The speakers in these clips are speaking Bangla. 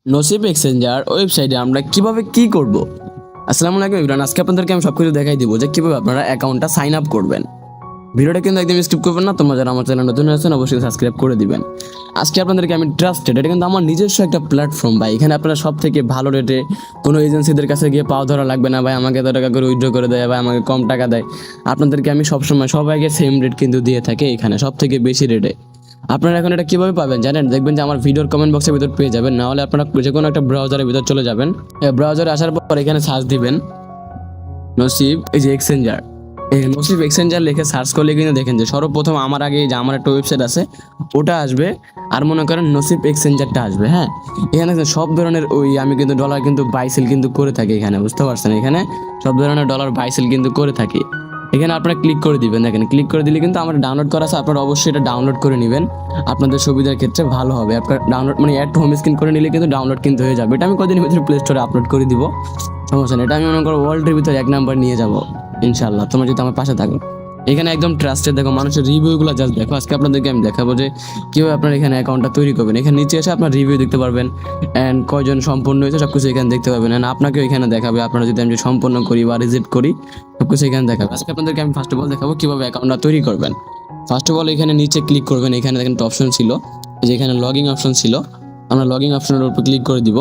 নসিব এক্সচেঞ্জার ওয়েবসাইটে আমরা কিভাবে কি করব। আসসালামু আলাইকুম ইমরান, আজকে আপনাদেরকে আমি সবকিছু দেখাই দিব যে কিভাবে আপনারা অ্যাকাউন্টটা সাইন আপ করবেন। ভিডিওটা কিন্তু একদম স্কিপ করবেন না। তোমরা যারা আমার চ্যানেল নতুন আছেন অবশ্যই সাবস্ক্রাইব করে দিবেন। আজকে আপনাদেরকে আমি ট্রাস্টেড, এটা কিন্তু আমার নিজস্ব একটা প্ল্যাটফর্ম ভাই। এখানে আপনারা সব থেকে ভালো রেটে কোনো এজেন্সিদের কাছে গিয়ে পাও ধরা লাগবে না ভাই, আমাকে এত টাকা করে উইথড্র করে দেয় ভাই, আমাকে কম টাকা দেয়। আপনাদেরকে আমি সবসময় সবাইকে সেম রেট কিন্তু দিয়ে থাকি, এখানে সব থেকে বেশি রেটে। আপনারা এখন এটা কিভাবে পাবেন জানেন? দেখবেন যে আমার ভিডিওর কমেন্ট বক্সের ভিতর পেয়ে যাবেন, না হলে আপনারা যে কোনো একটা ব্রাউজারের ভিতর চলে যাবেন। ব্রাউজারে আসার পর এখানে সার্চ দিবেন নসিব এই যে এক্সচেঞ্জার। এই নসিব এক্সচেঞ্জার লিখে সার্চ করলে কিন্তু দেখেন যে সর্বপ্রথম আমার আগে যে আমার একটা ওয়েবসাইট আছে ওটা আসবে, আর মনে করেন নসিব এক্সচেঞ্জারটা আসবে। হ্যাঁ, এখানে সব ধরনের আমি কিন্তু ডলার কিন্তু বাই সেল কিন্তু করে থাকি এখানে, বুঝতে পারছেন? এখানে সব ধরনের ডলার বাই সেল কিন্তু করে থাকি। এখানে আপনারা ক্লিক করে দিবেন, দেখেন ক্লিক করে দিলে কিন্তু আমার ডাউনলোড করা আছে, আপনারা অবশ্যই এটা ডাউনলোড করে নেবেন, আপনাদের সুবিধার ক্ষেত্রে ভালো হবে। আপনার ডাউনলোড মানে অ্যাড হোম স্ক্রিন করে নিলে কিন্তু ডাউনলোড কিন্তু হয়ে যাবে। এটা আমি কদিনের ভিতরে প্লে স্টোরে আপলোড করে দিব, সমস্যা নেই। এটা আমি মনে করো ওয়ার্ল্ডের ভিতরে 1 নাম্বার নিয়ে যাব ইনশাল্লাহ, তোমরা যদি আমার পাশে থাকো। এখানে একদম ট্রাস্টেড, দেখো মানুষের রিভিউগুলো জাস্ট দেখো। আজকে আপনাদেরকে আমি দেখাবো যে কীভাবে আপনার এখানে অ্যাকাউন্টটা তৈরি করবেন। এখানে নিচে এসে আপনার রিভিউ দেখতে পারবেন, অ্যান্ড কয়জন সম্পূর্ণ হয়েছে সব কিছু এখানে দেখতে পাবেন। অ্যান্ড আপনাকেও এখানে দেখাবে আপনারা যদি আমি সম্পূর্ণ করি বা রিজেক্ট করি সব কিছু এখানে দেখাবে। আজকে আপনাদেরকে আমি ফার্স্ট অফ অল দেখাবো কীভাবে অ্যাকাউন্টটা তৈরি করবেন। ফার্স্ট অফ অল এখানে নিচে ক্লিক করবেন, এখানে দেখেন একটা অপশন ছিল, যে এখানে লগইন অপশন ছিল, আমরা লগইন অপশনের উপর ক্লিক করে দিব।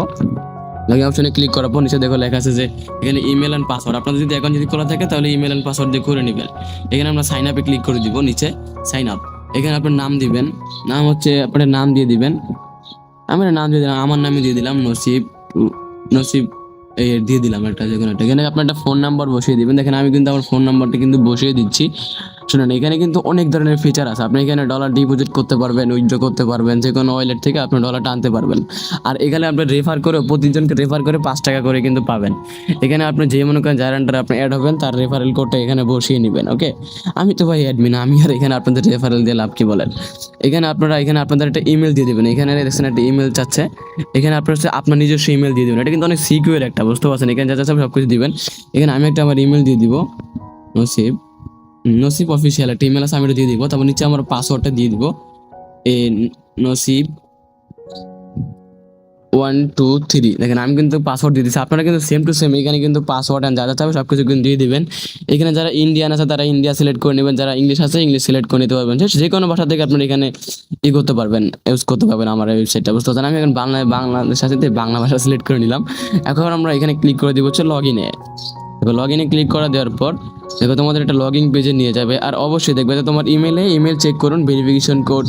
লগইন অপশনে ক্লিক করার পর নিচে দেখো লেখা আছে যে এখানে ইমেল অ্যান্ড পাসওয়ার্ড। আপনাদের যদি অ্যাকাউন্ট যদি খোলা থাকে তাহলে ইমেল অ্যান্ড পাসওয়ার্ড দিয়ে করে নেবেন। এখানে আমরা সাইন আপে ক্লিক করে দিব, নিচে সাইন আপ। এখানে আপনার নাম দিবেন, নাম হচ্ছে আপনার নাম দিয়ে দিবেন। আমি নাম দিয়ে দিলাম, আমার নামে দিয়ে দিলাম নসিব। নসিব এই দিয়ে দিলাম একটা, যে কোনো একটা। এখানে আপনার একটা ফোন নাম্বার বসিয়ে দিবেন। দেখেন আমি কিন্তু আমার ফোন নাম্বারটা কিন্তু বসিয়ে দিচ্ছি। শুনুন, এখানে কিন্তু অনেক ধরনের ফিচার আছে। আপনি এখানে ডলার ডিপোজিট করতে পারবেন, উইথড্র করতে পারবেন, যে কোনো ওয়ালেট থেকে আপনি ডলারটা আনতে পারবেন। আর এখানে আপনি রেফার করে, প্রতিজনকে রেফার করে 5 টাকা করে কিন্তু পাবেন। এখানে আপনি যে মনে করেন যার আন্ডারে আপনি অ্যাড হবেন তার রেফারেল কোডটা এখানে বসিয়ে নেবেন। ওকে, আমি তো ভাই অ্যাডমিন, আমি আর এখানে আপনাদের রেফারেল দিয়ে লাভ কি বলেন? এখানে আপনাদের একটা ইমেল দিয়ে দেবেন। এখানে দেখছেন একটা ইমেল চাচ্ছে, এখানে আপনার হচ্ছে আপনার নিজস্ব ইমেল দিয়ে দেবেন। এটা কিন্তু অনেক সিকিউর একটা, বুঝতে পারছেন? এখানে যা চাচ্ছে সব কিছু দিবেন। এখানে আমি একটা আমার ইমেল দিয়ে দিব, নসিব নসিব অফিসিয়াল একটা ইমেল আছে, আমি এটা দিয়ে দিব। তারপর নিচে আমার পাসওয়ার্ডটা দিয়ে দিব, এ নসিব 123। দেখেন আমি কিন্তু পাসওয়ার্ড দিয়ে দিচ্ছি, আপনারা কিন্তু সেম টু সেম এখানে কিন্তু পাসওয়ার্ড অ্যান্ড যা যা হবে সব কিছু কিন্তু দিয়ে দিবেন। এখানে যারা ইন্ডিয়ান আছে তারা ইন্ডিয়া সিলেক্ট করে নেবেন, যারা ইংলিশ আছে ইংলিশ সিলেক্ট করে নিতে পারবেন। যে কোনো ভাষা থেকে আপনারা এখানে করতে পারবেন, ইউজ করতে পারবেন আমার ওয়েবসাইটটা, বুঝতে পারছেন? আমি এখন বাংলাদেশ আছে বাংলা ভাষা সিলেক্ট করে নিলাম। এখন আমরা এখানে ক্লিক করে দিব হচ্ছে লগ ইনে। এবার লগ ইনে ক্লিক করে দেওয়ার পর দেখো তোমাদের একটা লগ ইন পেজে নিয়ে যাবে। আর অবশ্যই দেখবে যে তোমার ইমেল চেক করুন, ভেরিফিকেশন কোড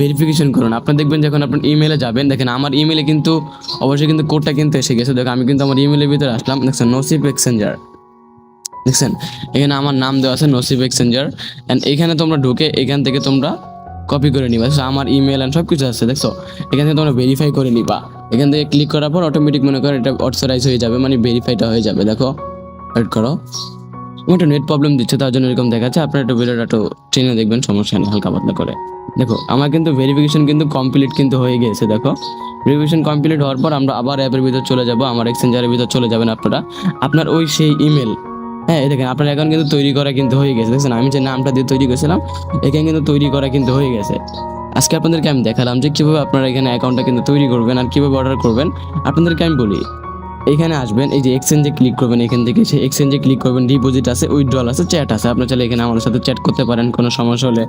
ভেরিফিকেশন করুন। আপনার দেখবেন যখন আপনার ইমেলে যাবেন, দেখেন আমার ইমেলে কিন্তু অবশ্যই কিন্তু কোডটা কিন্তু এসে গেছে। দেখো আমি কিন্তু আমার ইমেলের ভিতরে আসলাম, দেখছেন নসিব এক্সচেঞ্জার, দেখছেন এখানে আমার নাম দেওয়া আছে নসিব এক্সচেঞ্জার। অ্যান্ড এখানে তোমরা ঢুকে এখান থেকে তোমরা কপি করে নিবা, আমার ইমেল অ্যান্ড সব কিছু আছে, দেখছো? এখান থেকে তোমরা ভেরিফাই করে নিবা। এখান থেকে ক্লিক করার পর অটোমেটিক মনে করো এটা অথরাইজ হয়ে যাবে, মানে ভেরিফাইটা হয়ে যাবে। দেখো ওয়েট করো, আমার একটা নেট প্রবলেম দিচ্ছে তার জন্য এরকম দেখাচ্ছে। আপনারা একটু ভিডিওটা একটু ট্রেনে দেখবেন, সমস্যা নেই, হালকা পাতলা করে। দেখো আমার কিন্তু ভেরিফিকেশন কিন্তু কমপ্লিট কিন্তু হয়ে গেছে। দেখো ভেরিফিকেশন কমপ্লিট হওয়ার পর আমরা আবার অ্যাপের ভিতর চলে যাব, আমার এক্সচেঞ্জারের ভিতর চলে যাবেন আপনারা। আপনার ওই সেই ইমেল, হ্যাঁ এই দেখেন আপনার অ্যাকাউন্ট কিন্তু তৈরি করা কিন্তু হয়ে গেছে। দেখছেন আমি যে নামটা দিয়ে তৈরি করেছিলাম এখানে কিন্তু তৈরি করা কিন্তু হয়ে গেছে। আজকে আপনাদেরকে আমি দেখালাম যে কীভাবে আপনারা এখানে অ্যাকাউন্টটা কিন্তু তৈরি করবেন আর কীভাবে অর্ডার করবেন। আপনাদেরকে আমি বলি, এখানে আসবেন, এই যে এক্সচেঞ্জে ক্লিক করবেন, এখান থেকে সেই এক্সচেঞ্জে ক্লিক করবেন, ডিপোজিট আছে, উইথড্রল আছে, চ্যাট আছে। আপনার চাইলে এখানে আমাদের সাথে চ্যাট করতে পারেন, কোনো সমস্যা হলে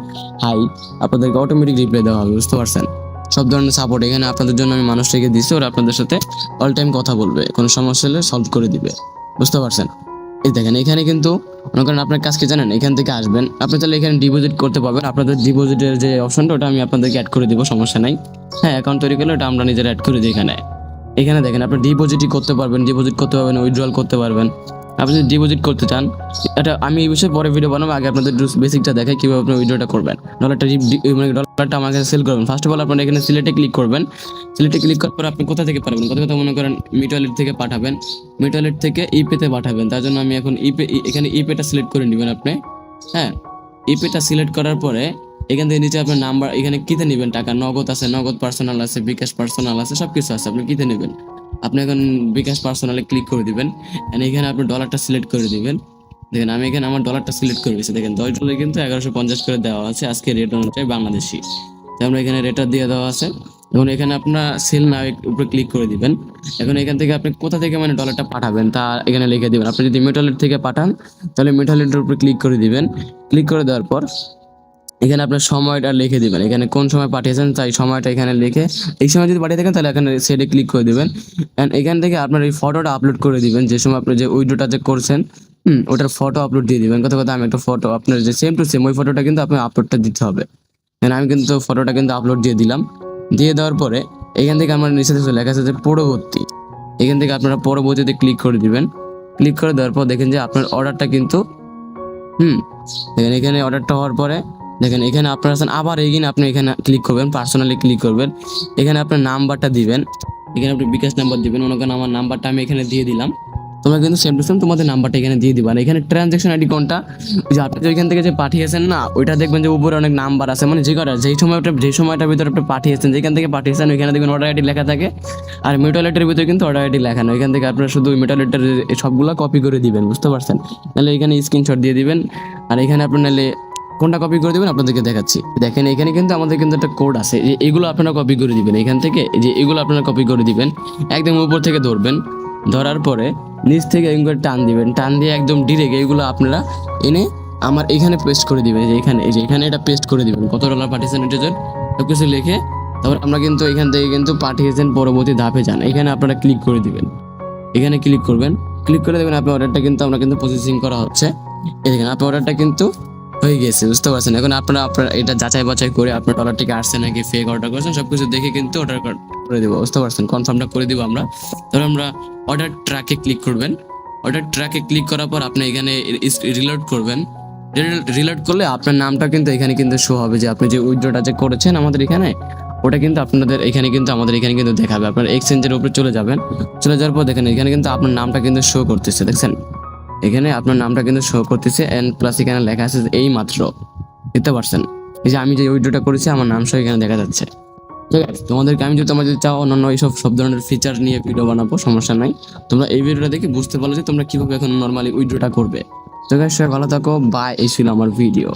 হাই, আপনাদেরকে অটোমেটিক রিপ্লাই দেওয়া হবে, বুঝতে পারছেন? সব ধরনের সাপোর্ট এখানে আপনাদের জন্য আমি মানুষ রেখে দিচ্ছি, ওরা আপনাদের সাথে অল টাইম কথা বলবে, কোনো সমস্যা হলে সলভ করে দিবে, বুঝতে পারছেন? এই দেখেন এখানে কিন্তু মনে করেন আপনার কাজকে জানেন, এখান থেকে আসবেন, আপনি তাহলে এখানে ডিপোজিট করতে পারবেন। আপনাদের ডিপোজিটের যে অপশনটা ওটা আমি আপনাদেরকে অ্যাড করে দিব, সমস্যা নাই। হ্যাঁ, অ্যাকাউন্ট তৈরি করলে ওটা আমরা নিজেরা অ্যাড করে দিই এখানে। এখানে দেখেন আপনি ডিপোজিটই করতে পারবেন, উইথড্রল করতে পারবেন। আপনি যদি ডিপোজিট করতে চান, এটা আমি এই বিষয়ে পরে ভিডিও বানাবো, আগে আপনাদের বেসিকটা দেখাই কীভাবে আপনি উইথড্রটা করবেন। ডলারটা আমার কাছে সেল করবেন। ফার্স্ট অফ অল আপনারা এখানে সিলেক্টে ক্লিক করবেন। সিলেক্টে ক্লিক করার পর আপনি কোথা থেকে পাঠাবেন, কথা মনে করেন মিটওয়ালেট থেকে পাঠাবেন, মিটওয়ালেট থেকে ইপেতে পাঠাবেন। তার জন্য আমি এখন এখানে ইপেটা সিলেক্ট করে নেবেন আপনি। হ্যাঁ, ইপেটা সিলেক্ট করার পরে এখান থেকে নিচে আপনার নাম্বার, এখানে কিতে নেবেন টাকা, নগদ আছে, নগদ পার্সোনাল আছে, বিকাশ পার্সোনাল আছে, সব কিছু আছে, আপনি কিতে নেবেন। আপনি এখন বিকাশ পার্সোনালে ক্লিক করে দিবেন, এন্ড এখানে আপনি ডলারটা সিলেক্ট করে দিবেন। দেখেন আমি এখানে আমার ডলারটা সিলেক্ট করে দিয়েছি। দেখেন $10 কিন্তু 1150 করে দেওয়া আছে আজকে রেট অনুযায়ী বাংলাদেশি। তো আমরা এখানে রেটার দিয়ে দেওয়া আছে। এখন এখানে আপনার সেল নাও উপরে ক্লিক করে দিবেন। এখন এখান থেকে আপনি কোথা থেকে মানে ডলারটা পাঠাবেন তা এখানে লিখে দিবেন। আপনি যদি মেটালেট থেকে পাঠান তাহলে মেটালেটের উপরে ক্লিক করে দিবেন। ক্লিক করে দেওয়ার পর এখানে আপনার সময়টা লিখে দিবেন, এখানে কোন সময় পাঠিয়েছেন তাই সময়টা এখানে লিখে, এই সময় যদি পাঠিয়ে থাকেন তাহলে এখানে সেটে ক্লিক করে দিবেন। অ্যান্ড এখান থেকে আপনার এই ফটোটা আপলোড করে দিবেন, যে সময় আপনি যে উইড্রোটা যে করছেন ওটার ফটো আপলোড দিয়ে দিবেন। কথা আমি একটা ফটো আপনার যে সেম টু সেম ওই ফটোটা কিন্তু আপনার আপলোডটা দিতে হবে। আমি কিন্তু ফটোটা কিন্তু আপলোড দিয়ে দিলাম। দিয়ে দেওয়ার পরে এখান থেকে আমার নিচে লেখা আছে যে পরবর্তী, এখান থেকে আপনারা পরবর্তীতে ক্লিক করে দিবেন। ক্লিক করে দেওয়ার পর দেখেন যে আপনার অর্ডারটা কিন্তু দেখেন এখানে অর্ডারটা হওয়ার পরে দেখেন এখানে আপনার আছেন, আবার এগিন আপনি এখানে ক্লিক করবেন, পার্সোনালি ক্লিক করবেন। এখানে আপনার নাম্বারটা দিবেন, এখানে আপনি বিকাশ নাম্বার দিবেন। মনে করেন আমার নাম্বারটা আমি এখানে দিয়ে দিলাম, তোমরা কিন্তু সেম টু সেম তোমাদের নাম্বারটা এখানে দিয়ে দিবা। আর এখানে ট্রানজ্যাকশন আইডি কোনটা, যে আপনি ওইখান থেকে যে পাঠিয়েছেন না ওইটা দেখবেন যে উপরে অনেক নাম্বার আছে, মানে যে কটা যেই সময়টার ভিতরে আপনি পাঠিয়েছেন, যেখান থেকে পাঠিয়েছেন ওইখানে দেখবেন অর্ডার আইডি লেখা থাকে। আর মিউটালেটের ভিতরে কিন্তু অর্ডার আইডি লেখা না, ওইখান থেকে আপনারা শুধু মিউটালেটের সবগুলো কপি করে দিবেন, বুঝতে পারছেন? তাহলে এখানে স্ক্রিনশট দিয়ে দিবেন। আর এখানে আপনার নাহলে কোনটা কপি করে দিবেন আপনাদেরকে দেখাচ্ছি। দেখেন এখানে কিন্তু আমাদের কিন্তু একটা কোড আছে, যে এগুলো আপনারা কপি করে দিবেন এখান থেকে, যে এগুলো আপনারা কপি করে দিবেন। একদম উপর থেকে ধরবেন, ধরার পরে নিচ থেকে এরকম করে টান দিবেন, টান দিয়ে একদম ডিরেক্ট এইগুলো আপনারা এনে আমার এখানে পেস্ট করে দিবেন। যে এখানে এই যে এখানে এটা পেস্ট করে দিবেন, কত ডলার পাঠিয়েছেন এটা সব কিছু লিখে। তারপর আমরা কিন্তু এখান থেকে কিন্তু পাঠিয়েছেন পরবর্তী ধাপে যান, এখানে আপনারা ক্লিক করে দিবেন। এখানে ক্লিক করবেন, ক্লিক করে দেবেন আপনার অর্ডারটা কিন্তু আমরা কিন্তু প্রসেসিং করা হচ্ছে। এই দেখেন আপনার অর্ডারটা কিন্তু হয়ে গেছে, বুঝতে পারছেন? এখন আপনারা এটা যাচাই বাছাই করে আপনার ডলারটিকে আসছে নাকি ফেক অর্ডার করছেন সবকিছু দেখে কিন্তু অর্ডার করে দেবো, বুঝতে পারছেন? কনফার্মটা করে দিব আমরা। তাহলে আমরা অর্ডার ট্র্যাকে ক্লিক করবেন। অর্ডার ট্র্যাকে ক্লিক করার পর আপনি এখানে রিলোড করবেন। রিলোড করলে আপনার নামটা কিন্তু এখানে কিন্তু শো হবে, যে আপনি যে উইথড্রটা যে করেছেন আমাদের এখানে, ওটা কিন্তু আপনাদের এখানে কিন্তু আমাদের এখানে কিন্তু দেখাবে। আপনার এক্সচেঞ্জের উপরে চলে যাবেন, চলে যাওয়ার পর দেখেন এখানে কিন্তু আপনার নামটা কিন্তু শো করতেছে, দেখছেন? এখানে আপনার নামটা কিন্তু শো করতেছে, এন্ড প্লাস এখানে লেখা আছে এই মাত্র, দেখতে পাচ্ছেন? এই যে আমি যে উইথড্রটা করেছি আমার নাম সহ এখানে দেখা যাচ্ছে। ঠিক আছে, তোমাদেরকে আমি যদি তোমাদের চাও অন্যান্য এইসব সব ধরনের ফিচার নিয়ে ভিডিও বানাবো, সমস্যা নাই। তোমরা এই ভিডিওটা দেখে বুঝতে পারলো যে তোমরা কিভাবে এখন নর্মালি উইথড্রটা করবে। তো গাইস সবাই ভালো থাকো, বাই। এই ছিল আমার ভিডিও।